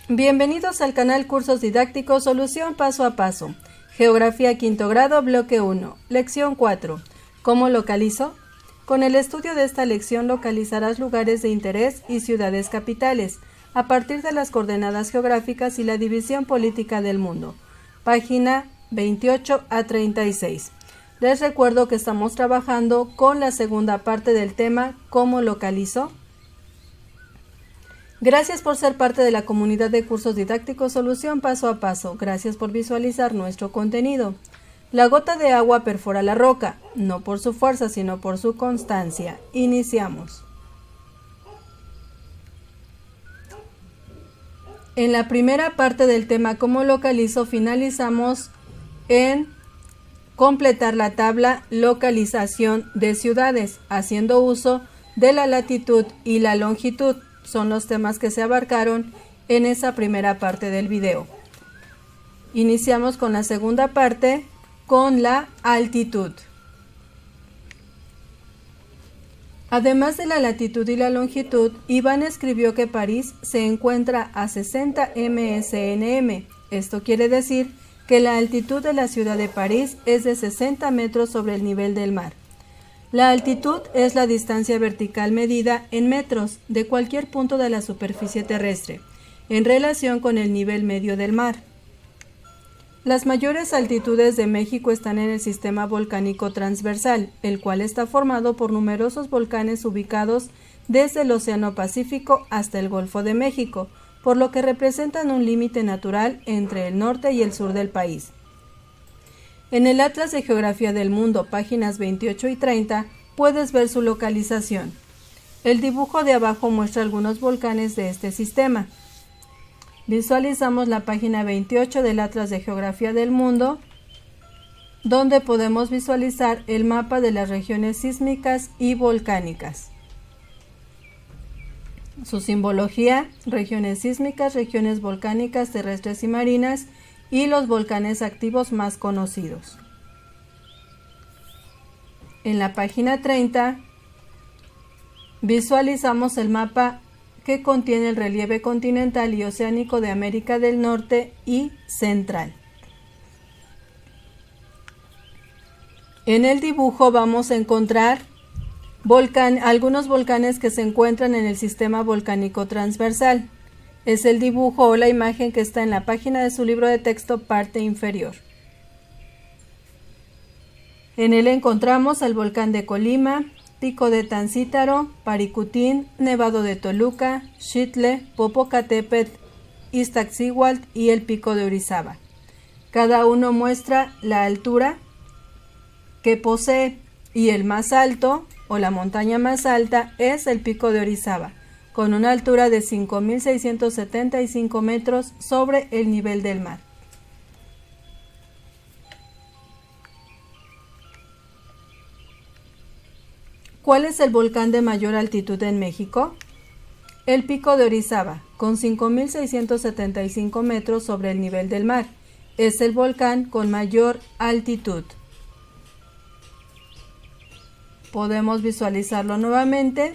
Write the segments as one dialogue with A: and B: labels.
A: Bienvenidos al canal Cursos Didácticos Solución Paso a Paso. Geografía quinto grado, bloque 1, lección 4. ¿Cómo localizo? Con el estudio de esta lección localizarás lugares de interés y ciudades capitales, a partir de las coordenadas geográficas y la división política del mundo. Página 28 a 36. Les recuerdo que estamos trabajando con la segunda parte del tema ¿Cómo localizo? Gracias por ser parte de la comunidad de cursos didácticos Solución Paso a Paso. Gracias por visualizar nuestro contenido. La gota de agua perfora la roca, no por su fuerza, sino por su constancia. Iniciamos. En la primera parte del tema ¿Cómo localizo? Finalizamos en completar la tabla localización de ciudades, haciendo uso de la latitud y la longitud. Son los temas que se abarcaron en esa primera parte del video. Iniciamos con la segunda parte, con la altitud. Además de la latitud y la longitud, Iván escribió que París se encuentra a 60 msnm. Esto quiere decir que la altitud de la ciudad de París es de 60 metros sobre el nivel del mar. La altitud es la distancia vertical medida en metros de cualquier punto de la superficie terrestre, en relación con el nivel medio del mar. Las mayores altitudes de México están en el sistema volcánico transversal, el cual está formado por numerosos volcanes ubicados desde el Océano Pacífico hasta el Golfo de México, por lo que representan un límite natural entre el norte y el sur del país. En el Atlas de Geografía del Mundo, páginas 28 y 30, puedes ver su localización. El dibujo de abajo muestra algunos volcanes de este sistema. Visualizamos la página 28 del Atlas de Geografía del Mundo, donde podemos visualizar el mapa de las regiones sísmicas y volcánicas. Su simbología: regiones sísmicas, regiones volcánicas terrestres y marinas, y los volcanes activos más conocidos. En la página 30 visualizamos el mapa que contiene el relieve continental y oceánico de América del Norte y Central. En el dibujo vamos a encontrar algunos volcanes que se encuentran en el sistema volcánico transversal. Es el dibujo o la imagen que está en la página de su libro de texto, parte inferior. En él encontramos el volcán de Colima, Pico de Tancítaro, Paricutín, Nevado de Toluca, Xitle, Popocatépetl, Iztaccíhuatl y el Pico de Orizaba. Cada uno muestra la altura que posee, y el más alto o la montaña más alta es el Pico de Orizaba, con una altura de 5.675 metros sobre el nivel del mar. ¿Cuál es el volcán de mayor altitud en México? El Pico de Orizaba, con 5.675 metros sobre el nivel del mar. Es el volcán con mayor altitud. Podemos visualizarlo nuevamente.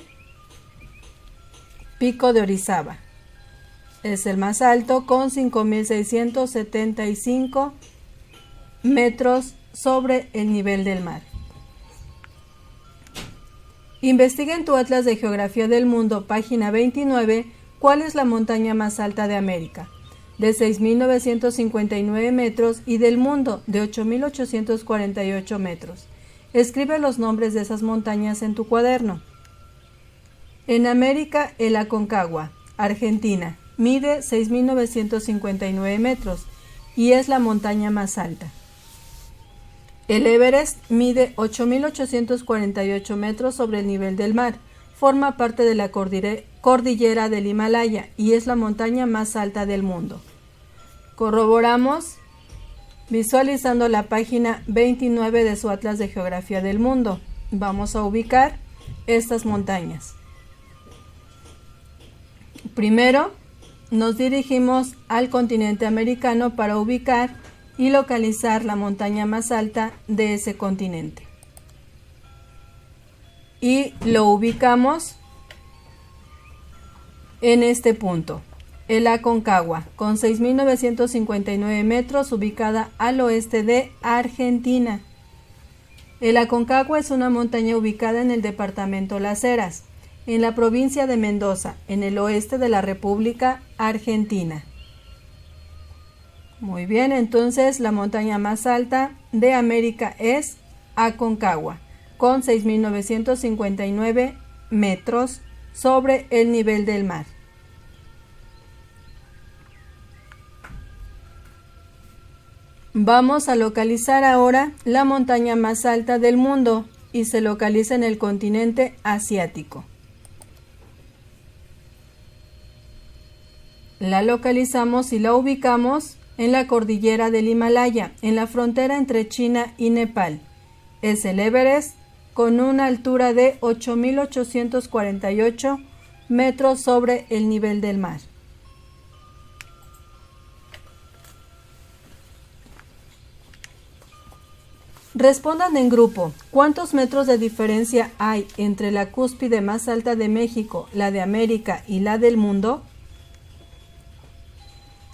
A: Pico de Orizaba es el más alto, con 5.675 metros sobre el nivel del mar. Investiga en tu Atlas de Geografía del Mundo, página 29, cuál es la montaña más alta de América, de 6.959 metros, y del mundo, de 8.848 metros. Escribe los nombres de esas montañas en tu cuaderno. En América, el Aconcagua, Argentina, mide 6.959 metros y es la montaña más alta. El Everest mide 8.848 metros sobre el nivel del mar. Forma parte de la cordillera del Himalaya y es la montaña más alta del mundo. Corroboramos visualizando la página 29 de su Atlas de Geografía del Mundo. Vamos a ubicar estas montañas. Primero, nos dirigimos al continente americano para ubicar y localizar la montaña más alta de ese continente. Y lo ubicamos en este punto. El Aconcagua, con 6.959 metros, ubicada al oeste de Argentina. El Aconcagua es una montaña ubicada en el departamento Las Heras, en la provincia de Mendoza, en el oeste de la República Argentina. Muy bien, entonces la montaña más alta de América es Aconcagua, con 6.959 metros sobre el nivel del mar. Vamos a localizar ahora la montaña más alta del mundo y se localiza en el continente asiático. La localizamos y la ubicamos en la cordillera del Himalaya, en la frontera entre China y Nepal. Es el Everest, con una altura de 8.848 metros sobre el nivel del mar. Respondan en grupo, ¿cuántos metros de diferencia hay entre la cúspide más alta de México, la de América y la del mundo?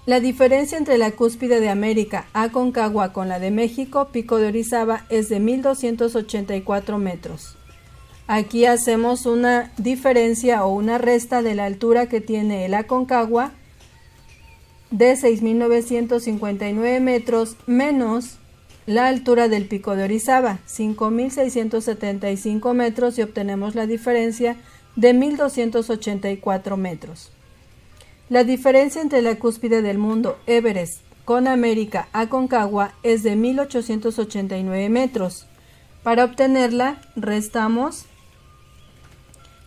A: La diferencia entre la cúspide de América, Aconcagua, con la de México, Pico de Orizaba, es de 1.284 metros. Aquí hacemos una diferencia o una resta de la altura que tiene el Aconcagua de 6.959 metros menos la altura del Pico de Orizaba, 5.675 metros, y obtenemos la diferencia de 1.284 metros. La diferencia entre la cúspide del mundo, Everest, con América, Aconcagua, es de 1.889 metros. Para obtenerla, restamos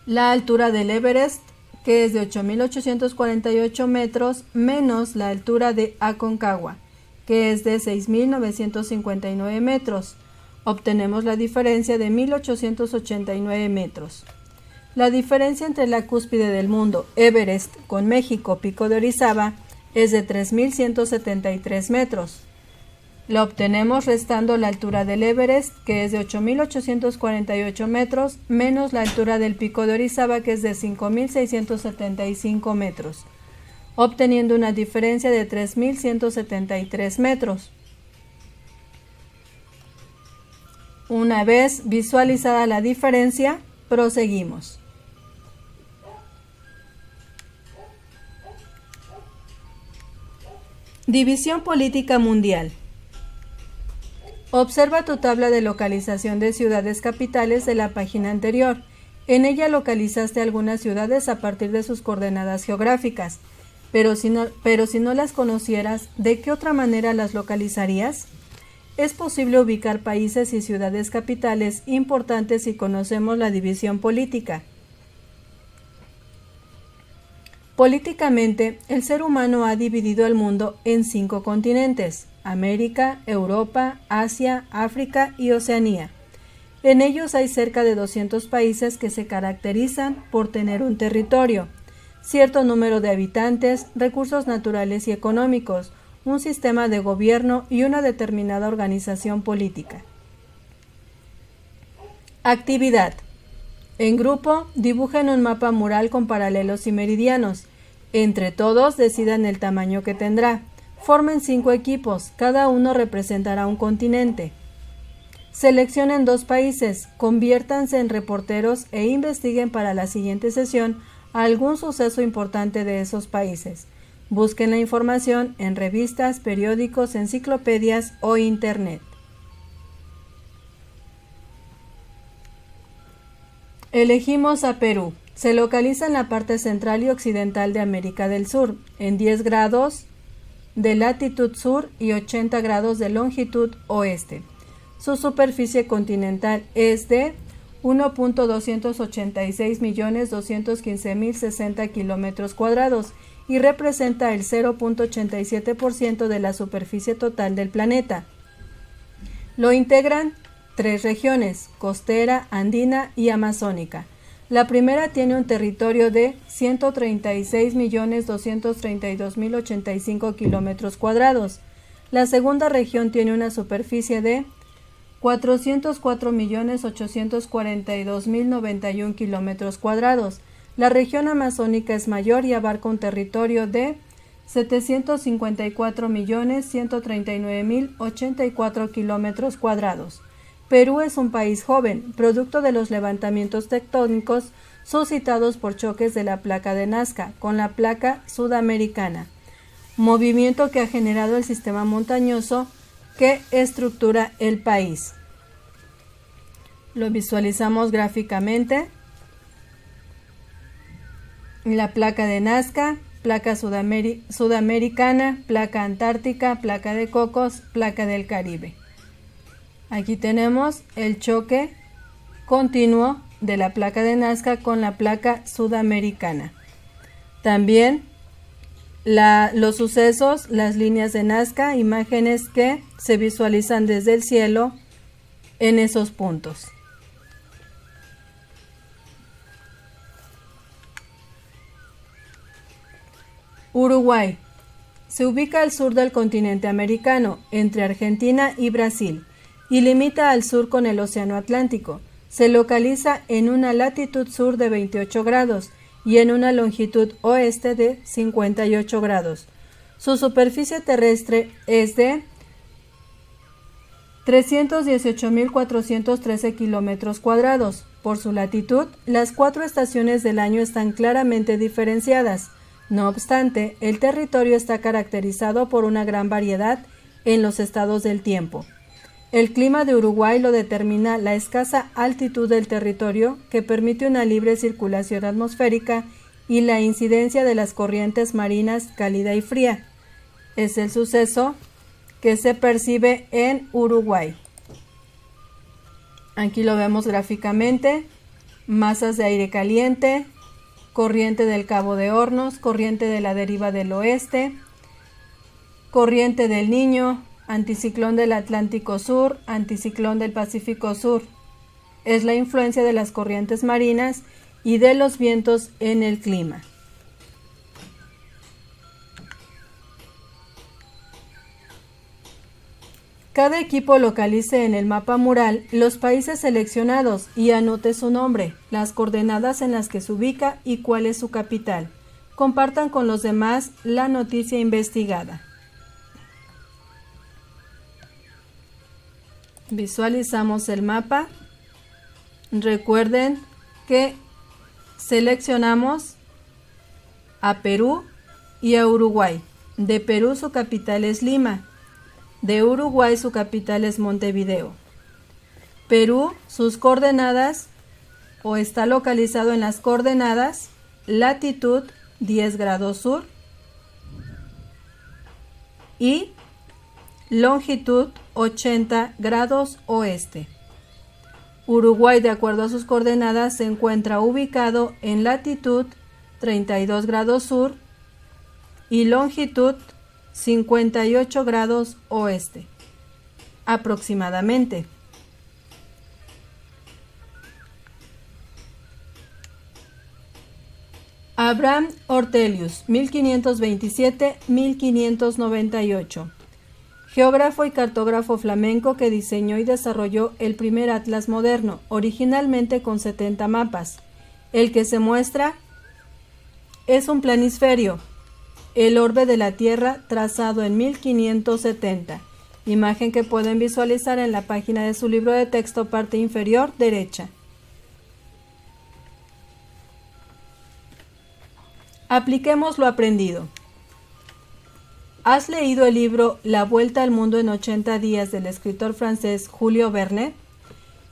A: la altura del Everest, que es de 8.848 metros, menos la altura de Aconcagua, que es de 6.959 metros. Obtenemos la diferencia de 1.889 metros. La diferencia entre la cúspide del mundo, Everest, con México, Pico de Orizaba, es de 3.173 metros. La obtenemos restando la altura del Everest, que es de 8.848 metros, menos la altura del Pico de Orizaba, que es de 5.675 metros, obteniendo una diferencia de 3.173 metros. Una vez visualizada la diferencia, proseguimos. División política mundial. Observa tu tabla de localización de ciudades capitales de la página anterior. En ella localizaste algunas ciudades a partir de sus coordenadas geográficas, pero si no las conocieras, ¿de qué otra manera las localizarías? Es posible ubicar países y ciudades capitales importantes si conocemos la división política. Políticamente, el ser humano ha dividido el mundo en 5 continentes: América, Europa, Asia, África y Oceanía. En ellos hay cerca de 200 países que se caracterizan por tener un territorio, cierto número de habitantes, recursos naturales y económicos, un sistema de gobierno y una determinada organización política. Actividad. En grupo, dibujen un mapa mural con paralelos y meridianos. Entre todos decidan el tamaño que tendrá. Formen 5 equipos, cada uno representará un continente. Seleccionen 2 países, conviértanse en reporteros e investiguen para la siguiente sesión algún suceso importante de esos países. Busquen la información en revistas, periódicos, enciclopedias o internet. Elegimos a Perú. Se localiza en la parte central y occidental de América del Sur, en 10 grados de latitud sur y 80 grados de longitud oeste. Su superficie continental es de 1.286.215.060 kilómetros cuadrados y representa el 0.87% de la superficie total del planeta. Lo integran 3 regiones: costera, andina y amazónica. La primera tiene un territorio de 136.232.085 kilómetros cuadrados. La segunda región tiene una superficie de 404.842.091 kilómetros cuadrados. La región amazónica es mayor y abarca un territorio de 754.139.084 kilómetros cuadrados. Perú es un país joven, producto de los levantamientos tectónicos suscitados por choques de la placa de Nazca con la placa sudamericana, movimiento que ha generado el sistema montañoso que estructura el país. Lo visualizamos gráficamente. La placa de Nazca, placa sudamericana, placa antártica, placa de Cocos, placa del Caribe. Aquí tenemos el choque continuo de la placa de Nazca con la placa sudamericana. También los sucesos, las líneas de Nazca, imágenes que se visualizan desde el cielo en esos puntos. Uruguay. Se ubica al sur del continente americano, entre Argentina y Brasil, y limita al sur con el Océano Atlántico. Se localiza en una latitud sur de 28 grados y en una longitud oeste de 58 grados. Su superficie terrestre es de 318.413 kilómetros cuadrados. Por su latitud, las 4 estaciones del año están claramente diferenciadas. No obstante, el territorio está caracterizado por una gran variedad en los estados del tiempo. El clima de Uruguay lo determina la escasa altitud del territorio, que permite una libre circulación atmosférica, y la incidencia de las corrientes marinas cálida y fría. Es el suceso que se percibe en Uruguay. Aquí lo vemos gráficamente: masas de aire caliente, corriente del Cabo de Hornos, corriente de la deriva del oeste, corriente del Niño, anticiclón del Atlántico Sur, anticiclón del Pacífico Sur. Es la influencia de las corrientes marinas y de los vientos en el clima. Cada equipo localice en el mapa mural los países seleccionados y anote su nombre, las coordenadas en las que se ubica y cuál es su capital. Compartan con los demás la noticia investigada. Visualizamos el mapa. Recuerden que seleccionamos a Perú y a Uruguay. De Perú su capital es Lima. De Uruguay su capital es Montevideo. Perú, sus coordenadas, o está localizado en las coordenadas latitud 10 grados sur y longitud 80 grados oeste. Uruguay, de acuerdo a sus coordenadas, se encuentra ubicado en latitud 32 grados sur y longitud 58 grados oeste, aproximadamente. Abraham Ortelius, 1527-1598. Geógrafo y cartógrafo flamenco que diseñó y desarrolló el primer atlas moderno, originalmente con 70 mapas. El que se muestra es un planisferio, el orbe de la Tierra, trazado en 1570, imagen que pueden visualizar en la página de su libro de texto, parte inferior derecha. Apliquemos lo aprendido. ¿Has leído el libro La Vuelta al Mundo en 80 días del escritor francés Julio Verne?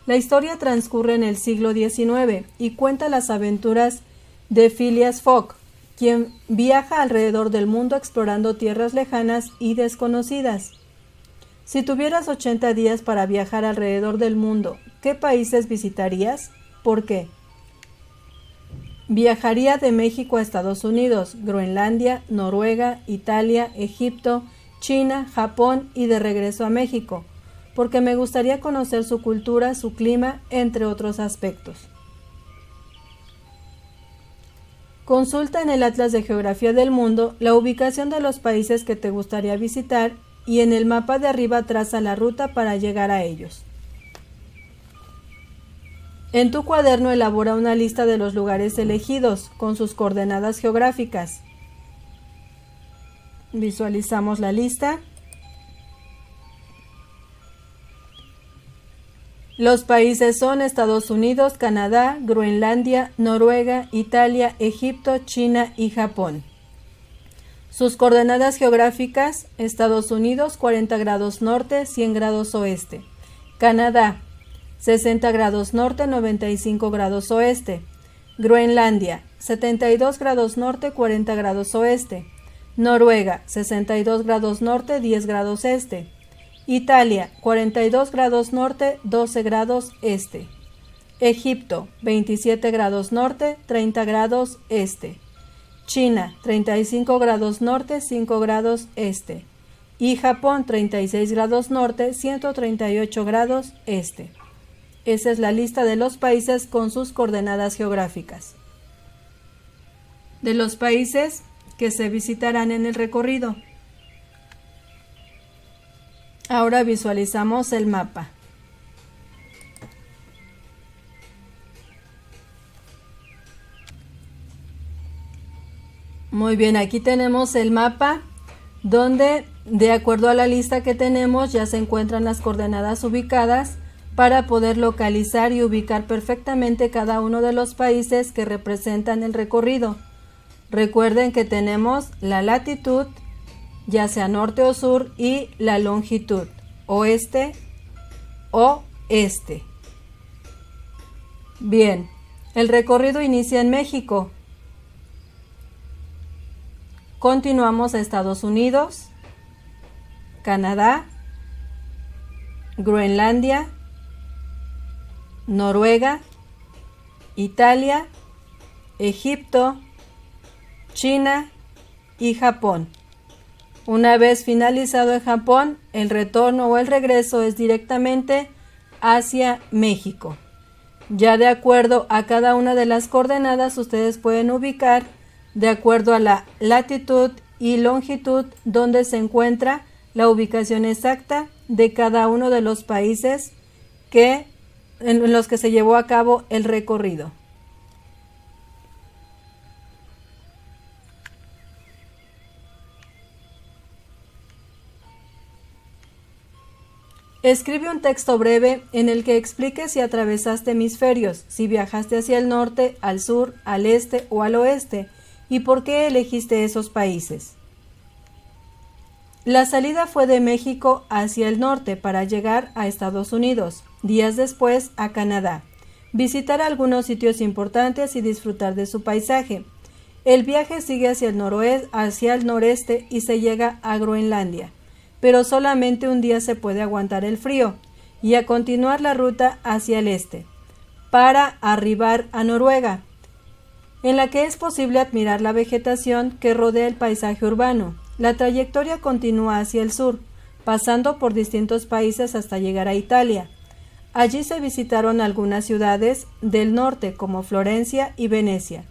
A: La historia transcurre en el siglo XIX y cuenta las aventuras de Phileas Fogg, quien viaja alrededor del mundo explorando tierras lejanas y desconocidas. Si tuvieras 80 días para viajar alrededor del mundo, ¿qué países visitarías? ¿Por qué? Viajaría de México a Estados Unidos, Groenlandia, Noruega, Italia, Egipto, China, Japón y de regreso a México, porque me gustaría conocer su cultura, su clima, entre otros aspectos. Consulta en el Atlas de Geografía del Mundo la ubicación de los países que te gustaría visitar y en el mapa de arriba traza la ruta para llegar a ellos. En tu cuaderno elabora una lista de los lugares elegidos con sus coordenadas geográficas. Visualizamos la lista. Los países son Estados Unidos, Canadá, Groenlandia, Noruega, Italia, Egipto, China y Japón. Sus coordenadas geográficas: Estados Unidos 40 grados norte, 100 grados oeste. Canadá 60 grados norte, 95 grados oeste. Groenlandia 72 grados norte, 40 grados oeste. Noruega 62 grados norte, 10 grados este. Italia 42 grados norte, 12 grados este. Egipto 27 grados norte, 30 grados este. China 35 grados norte, 5 grados este. Y Japón 36 grados norte, 138 grados este. Esa es la lista de los países con sus coordenadas geográficas. De los países que se visitarán en el recorrido. Ahora visualizamos el mapa. Muy bien, aquí tenemos el mapa donde, de acuerdo a la lista que tenemos, ya se encuentran las coordenadas ubicadas para poder localizar y ubicar perfectamente cada uno de los países que representan el recorrido. Recuerden que tenemos la latitud, ya sea norte o sur, y la longitud, oeste o este. Bien, el recorrido inicia en México. Continuamos a Estados Unidos, Canadá, Groenlandia, Noruega, Italia, Egipto, China y Japón. Una vez finalizado en Japón, el retorno o el regreso es directamente hacia México. Ya de acuerdo a cada una de las coordenadas, ustedes pueden ubicar de acuerdo a la latitud y longitud donde se encuentra la ubicación exacta de cada uno de los países en los que se llevó a cabo el recorrido. Escribe un texto breve en el que expliques si atravesaste hemisferios, si viajaste hacia el norte, al sur, al este o al oeste, y por qué elegiste esos países. La salida fue de México hacia el norte para llegar a Estados Unidos, días después a Canadá, visitar algunos sitios importantes y disfrutar de su paisaje. El viaje sigue hacia el noreste y se llega a Groenlandia, pero solamente un día se puede aguantar el frío, y a continuar la ruta hacia el este, para arribar a Noruega, en la que es posible admirar la vegetación que rodea el paisaje urbano. La trayectoria continúa hacia el sur, pasando por distintos países hasta llegar a Italia. Allí se visitaron algunas ciudades del norte como Florencia y Venecia.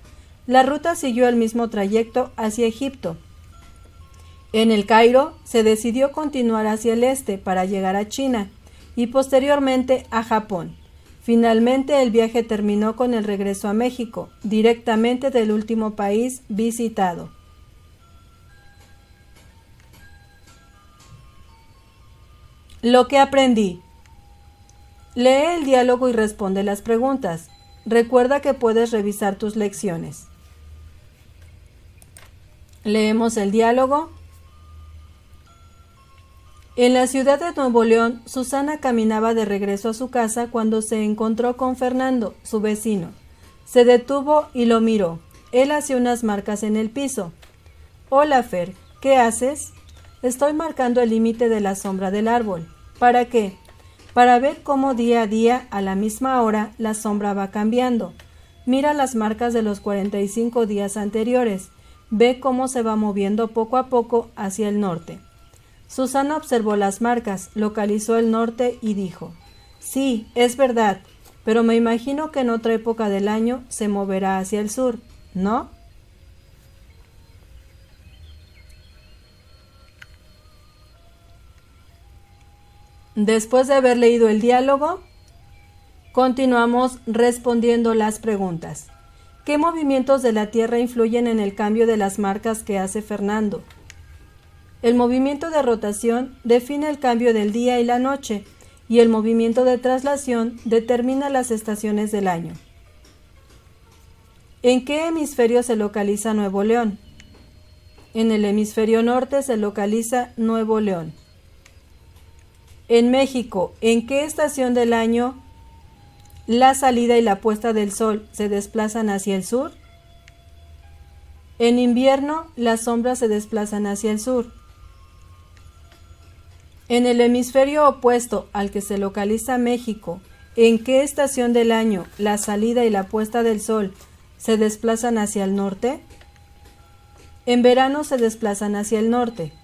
A: La ruta siguió el mismo trayecto hacia Egipto. En El Cairo se decidió continuar hacia el este para llegar a China y posteriormente a Japón. Finalmente el viaje terminó con el regreso a México, directamente del último país visitado. Lo que aprendí. Lee el diálogo y responde las preguntas. Recuerda que puedes revisar tus lecciones. Leemos el diálogo. En la ciudad de Nuevo León, Susana caminaba de regreso a su casa cuando se encontró con Fernando, su vecino. Se detuvo y lo miró. Él hacía unas marcas en el piso. «Hola, Fer, ¿qué haces?» «Estoy marcando el límite de la sombra del árbol». «¿Para qué?» «Para ver cómo día a día, a la misma hora, la sombra va cambiando. Mira las marcas de los 45 días anteriores. Ve cómo se va moviendo poco a poco hacia el norte». Susana observó las marcas, localizó el norte y dijo: «Sí, es verdad, pero me imagino que en otra época del año se moverá hacia el sur, ¿no?» Después de haber leído el diálogo, Continuamos respondiendo las preguntas. ¿Qué movimientos de la Tierra influyen en el cambio de las marcas que hace Fernando? El movimiento de rotación define el cambio del día y la noche, y el movimiento de traslación determina las estaciones del año. ¿En qué hemisferio se localiza Nuevo León? En el hemisferio norte se localiza Nuevo León. En México, ¿en qué estación del año la salida y la puesta del sol se desplazan hacia el sur? En invierno, las sombras se desplazan hacia el sur. En el hemisferio opuesto al que se localiza México, ¿en qué estación del año la salida y la puesta del sol se desplazan hacia el norte? En verano se desplazan hacia el norte.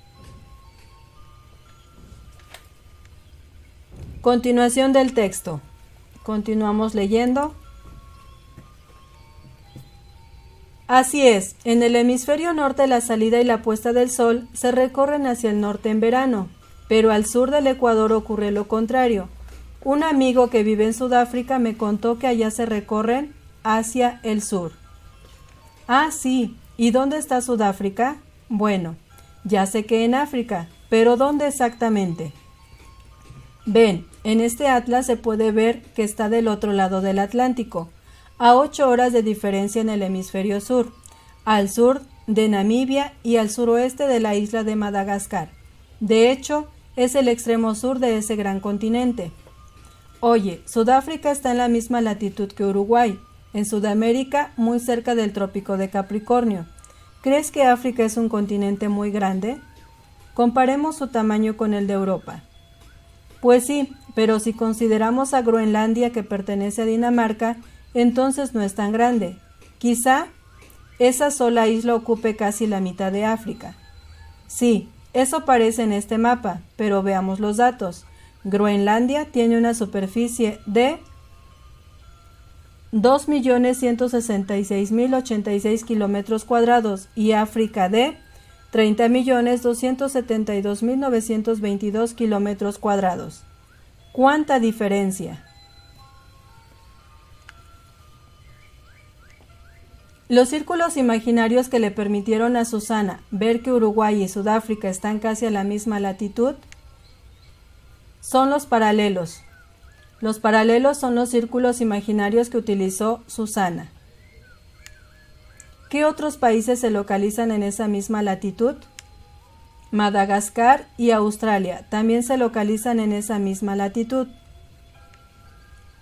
A: Continuación del texto. Continuamos leyendo. Así es, en el hemisferio norte la salida y la puesta del sol se recorren hacia el norte en verano, pero al sur del Ecuador ocurre lo contrario. Un amigo que vive en Sudáfrica me contó que allá se recorren hacia el sur. Ah, sí. ¿Y dónde está Sudáfrica? Bueno, ya sé que en África, pero ¿dónde exactamente? Ven, en este atlas se puede ver que está del otro lado del Atlántico, a 8 horas de diferencia en el hemisferio sur, al sur de Namibia y al suroeste de la isla de Madagascar. De hecho, es el extremo sur de ese gran continente. Oye, Sudáfrica está en la misma latitud que Uruguay, en Sudamérica, muy cerca del trópico de Capricornio. ¿Crees que África es un continente muy grande? Comparemos su tamaño con el de Europa. Pues sí, pero si consideramos a Groenlandia, que pertenece a Dinamarca, entonces no es tan grande. Quizá esa sola isla ocupe casi la mitad de África. Sí, eso parece en este mapa, pero veamos los datos. Groenlandia tiene una superficie de 2.166.086 kilómetros cuadrados y África de 30.272.922 kilómetros cuadrados. ¿Cuánta diferencia? Los círculos imaginarios que le permitieron a Susana ver que Uruguay y Sudáfrica están casi a la misma latitud son los paralelos. Los paralelos son los círculos imaginarios que utilizó Susana. ¿Qué otros países se localizan en esa misma latitud? Madagascar y Australia también se localizan en esa misma latitud.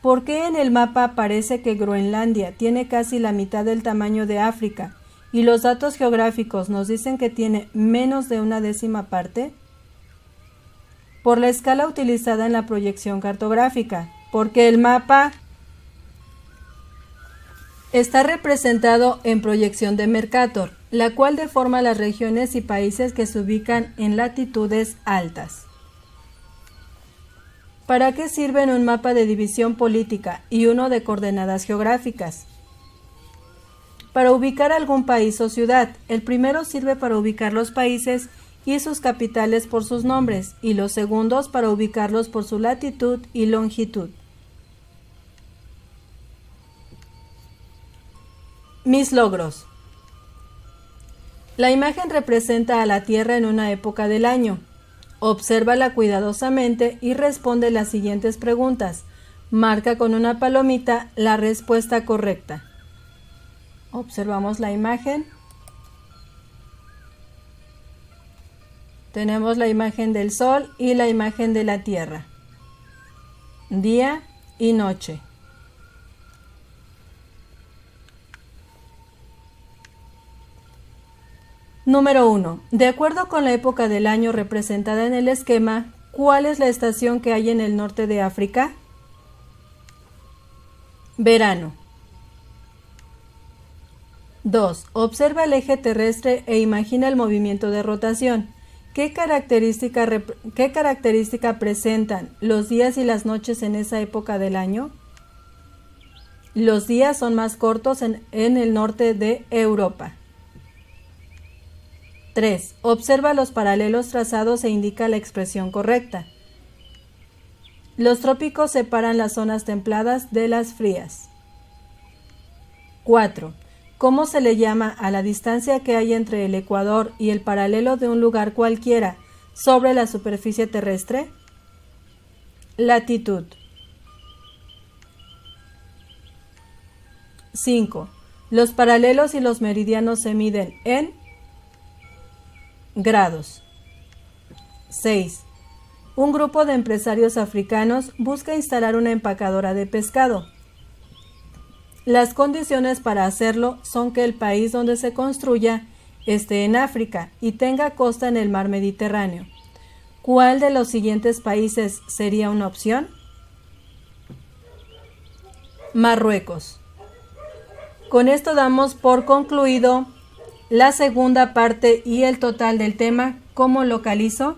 A: ¿Por qué en el mapa parece que Groenlandia tiene casi la mitad del tamaño de África y los datos geográficos nos dicen que tiene menos de una décima parte? Por la escala utilizada en la proyección cartográfica, porque el mapa está representado en proyección de Mercator, la cual deforma las regiones y países que se ubican en latitudes altas. ¿Para qué sirven un mapa de división política y uno de coordenadas geográficas? Para ubicar algún país o ciudad. El primero sirve para ubicar los países y sus capitales por sus nombres, y los segundos para ubicarlos por su latitud y longitud. Mis logros. La imagen representa a la Tierra en una época del año. Obsérvala cuidadosamente y responde las siguientes preguntas. Marca con una palomita la respuesta correcta. Observamos la imagen. Tenemos la imagen del Sol y la imagen de la Tierra. Día y noche. Número 1. De acuerdo con la época del año representada en el esquema, ¿cuál es la estación que hay en el norte de África? Verano. 2. Observa el eje terrestre e imagina el movimiento de rotación. ¿Qué característica presentan los días y las noches en esa época del año? Los días son más cortos en el norte de Europa. 3. Observa los paralelos trazados e indica la expresión correcta. Los trópicos separan las zonas templadas de las frías. 4. ¿Cómo se le llama a la distancia que hay entre el ecuador y el paralelo de un lugar cualquiera sobre la superficie terrestre? Latitud. 5. Los paralelos y los meridianos se miden en grados. 6. Un grupo de empresarios africanos busca instalar una empacadora de pescado. Las condiciones para hacerlo son que el país donde se construya esté en África y tenga costa en el mar Mediterráneo. ¿Cuál de los siguientes países sería una opción? Marruecos. Con esto damos por concluido la segunda parte y el total del tema ¿Cómo localizo?,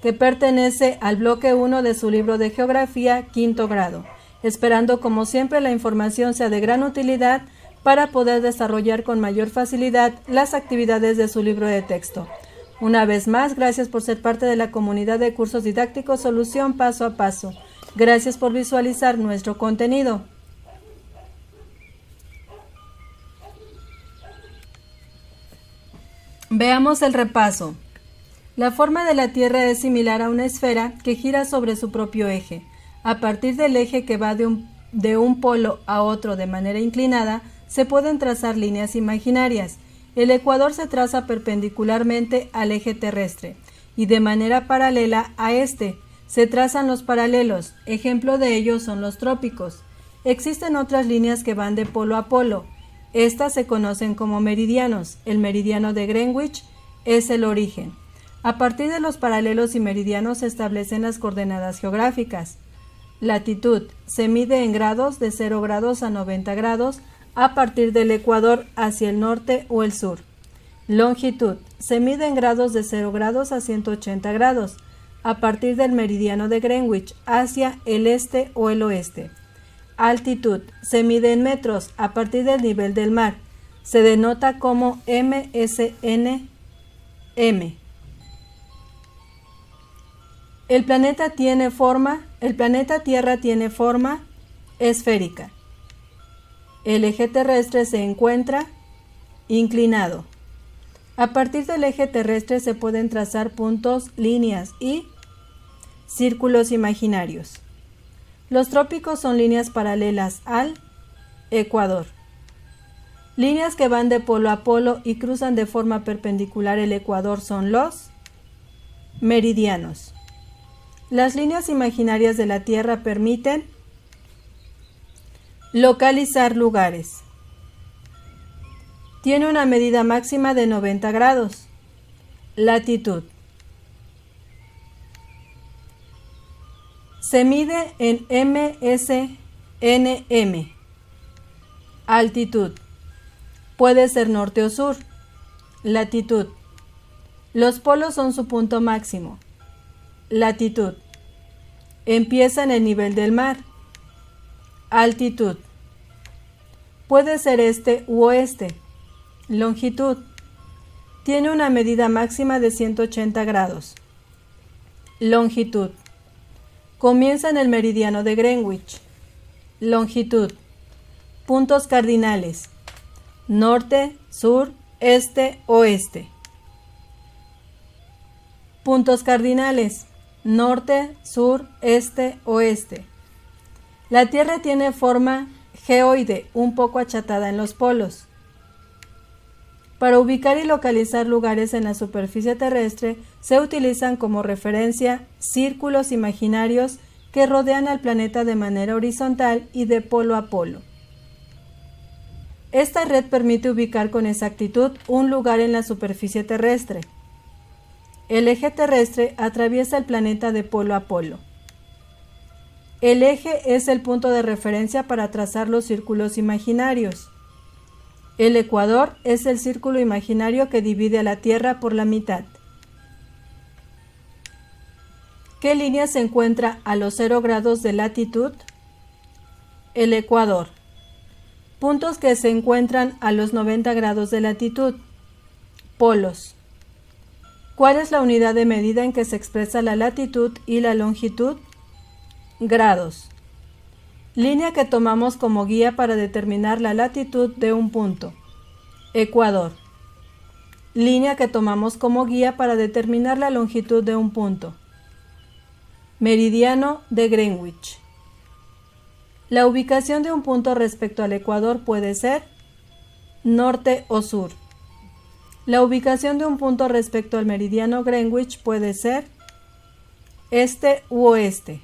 A: que pertenece al bloque 1 de su libro de Geografía, quinto grado, esperando como siempre la información sea de gran utilidad para poder desarrollar con mayor facilidad las actividades de su libro de texto. Una vez más, gracias por ser parte de la comunidad de cursos didácticos Solución Paso a Paso. Gracias por visualizar nuestro contenido. Veamos el repaso. La forma de la Tierra es similar a una esfera que gira sobre su propio eje. A partir del eje que va de un polo a otro de manera inclinada, se pueden trazar líneas imaginarias. El ecuador se traza perpendicularmente al eje terrestre y de manera paralela a este se trazan los paralelos. Ejemplo de ellos son los trópicos. Existen otras líneas que van de polo a polo. Estas se conocen como meridianos. El meridiano de Greenwich es el origen. A partir de los paralelos y meridianos se establecen las coordenadas geográficas. Latitud se mide en grados de 0 grados a 90 grados a partir del ecuador hacia el norte o el sur. Longitud se mide en grados de 0 grados a 180 grados a partir del meridiano de Greenwich hacia el este o el oeste. Altitud se mide en metros a partir del nivel del mar. Se denota como MSNM. El planeta Tierra tiene forma esférica. El eje terrestre se encuentra inclinado. A partir del eje terrestre se pueden trazar puntos, líneas y círculos imaginarios. Los trópicos son líneas paralelas al ecuador. Líneas que van de polo a polo y cruzan de forma perpendicular el ecuador son los meridianos. Las líneas imaginarias de la Tierra permiten localizar lugares. Tiene una medida máxima de 90 grados. Latitud. Se mide en MSNM. Altitud. Puede ser norte o sur. Latitud. Los polos son su punto máximo. Latitud. Empieza en el nivel del mar. Altitud. Puede ser este u oeste. Longitud. Tiene una medida máxima de 180 grados. Longitud. Comienza en el meridiano de Greenwich. Longitud. Puntos cardinales. Norte, sur, este, oeste. Puntos cardinales. Norte, sur, este, oeste. La Tierra tiene forma geoide, un poco achatada en los polos. Para ubicar y localizar lugares en la superficie terrestre, se utilizan como referencia círculos imaginarios que rodean al planeta de manera horizontal y de polo a polo. Esta red permite ubicar con exactitud un lugar en la superficie terrestre. El eje terrestre atraviesa el planeta de polo a polo. El eje es el punto de referencia para trazar los círculos imaginarios. El ecuador es el círculo imaginario que divide a la Tierra por la mitad. ¿Qué línea se encuentra a los 0 grados de latitud? El ecuador. Puntos que se encuentran a los 90 grados de latitud. Polos. ¿Cuál es la unidad de medida en que se expresa la latitud y la longitud? Grados. Línea que tomamos como guía para determinar la latitud de un punto. Ecuador. Línea que tomamos como guía para determinar la longitud de un punto. Meridiano de Greenwich. La ubicación de un punto respecto al ecuador puede ser norte o sur. La ubicación de un punto respecto al meridiano Greenwich puede ser este u oeste.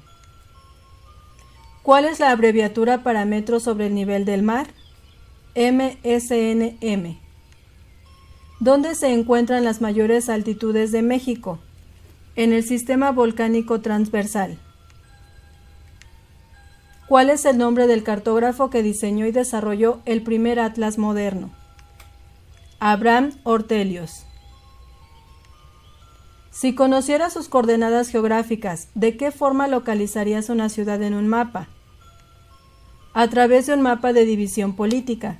A: ¿Cuál es la abreviatura para metros sobre el nivel del mar? MSNM. ¿Dónde se encuentran las mayores altitudes de México? En el sistema volcánico transversal. ¿Cuál es el nombre del cartógrafo que diseñó y desarrolló el primer atlas moderno? Abraham Ortelius. Si conociera sus coordenadas geográficas, ¿de qué forma localizarías una ciudad en un mapa? A través de un mapa de división política.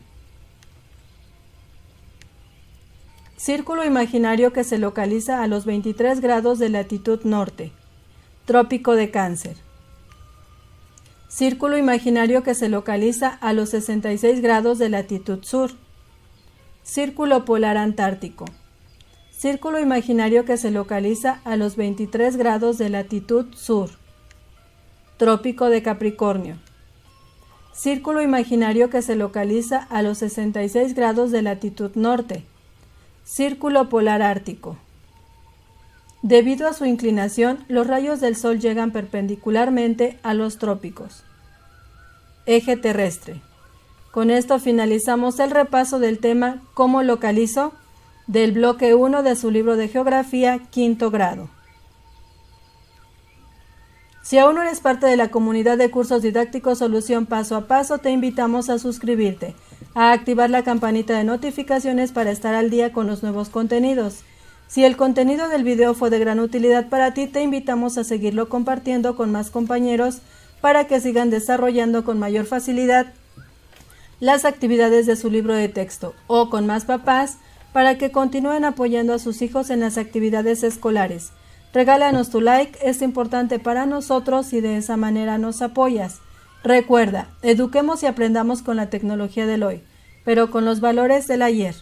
A: Círculo imaginario que se localiza a los 23 grados de latitud norte. Trópico de Cáncer. Círculo imaginario que se localiza a los 66 grados de latitud sur. Círculo polar antártico. Círculo imaginario que se localiza a los 23 grados de latitud sur. Trópico de Capricornio. Círculo imaginario que se localiza a los 66 grados de latitud norte. Círculo polar ártico. Debido a su inclinación, los rayos del sol llegan perpendicularmente a los trópicos. Eje terrestre. Con esto finalizamos el repaso del tema ¿Cómo localizo? Del bloque 1 de su libro de Geografía, quinto grado. Si aún no eres parte de la comunidad de cursos didácticos Solución Paso a Paso, te invitamos a suscribirte, a activar la campanita de notificaciones para estar al día con los nuevos contenidos. Si el contenido del video fue de gran utilidad para ti, te invitamos a seguirlo compartiendo con más compañeros para que sigan desarrollando con mayor facilidad las actividades de su libro de texto, o con más papás para que continúen apoyando a sus hijos en las actividades escolares. Regálanos tu like, es importante para nosotros y de esa manera nos apoyas. Recuerda, eduquemos y aprendamos con la tecnología del hoy, pero con los valores del ayer.